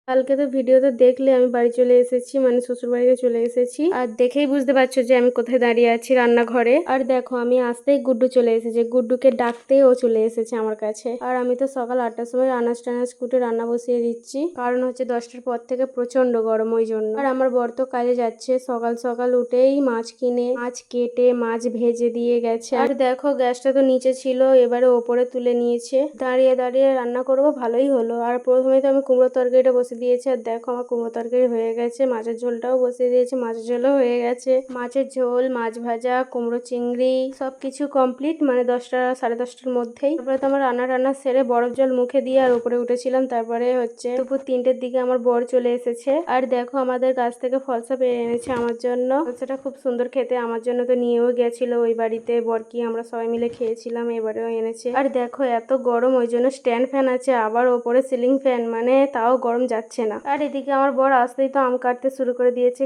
কালকে তো ভিডিওতে দেখলে আমি বাড়ি চলে এসেছি, মানে শ্বশুর বাড়িতে চলে এসেছি। আর দেখেই বুঝতে পারছো যে আমি কোথায় দাঁড়িয়ে আছি, রান্নাঘরে। আর দেখো আমি আসতেই গুড্ডু চলে এসেছে, গুড্ডুকে ডাকতেই ও চলে এসেছে আমার কাছে। আর আমি তো সকাল 8টার সময় আনাজ টানাজ কুটে রান্না বসিয়ে দিচ্ছি, কারণ হচ্ছে 10টার পর থেকে প্রচন্ড গরম, ওই জন্য। আর আমার বর তো কাজে যাচ্ছে, সকাল সকাল উঠেই মাছ কিনে মাছ কেটে মাছ ভেজে দিয়ে গেছে। আর দেখো গ্যাসটা তো নিচে ছিল, এবারে ওপরে তুলে নিয়েছে। দাঁড়িয়ে দাঁড়িয়ে রান্না করবো, ভালোই হলো। আর প্রথমে তো আমি কুমড়ো তরকারিটা বসে দিয়েছে। আর দেখো আমার কুমড়ো তরকারি হয়ে গেছে, মাছের ঝোলটাও বসিয়ে দিয়েছে, মাছের ঝোলও হয়ে গেছে। মাছের ঝোল, মাছ ভাজা, কুমড়ো চিংড়ি সবকিছু কমপ্লিট, মানে 10টা 10:30টার মধ্যেই। তারপরে তো আমার রান্না সেরে বরফ জল মুখে দিয়ে আর উপরে উঠেছিলাম। তারপরে হচ্ছে দুপুর 3টের দিকে আমার বর চলে এসেছে। আর দেখো আমাদের গাছ থেকে ফলসা পেরে এনেছে আমার জন্য, ফলসাটা খুব সুন্দর খেতে। আমার জন্য তো নিয়েও গেছিল ওই বাড়িতে, বরকি আমরা সবাই মিলে খেয়েছিলাম, এবারেও এনেছে। আর দেখো এত গরম, ওই জন্য স্ট্যান্ড ফ্যান আছে, আবার ওপরে সিলিং ফ্যান, মানে তাও গরম যাচ্ছে না। আর এদিকে আমার বর আসতেই তো আম কাটতে শুরু করে দিয়েছে।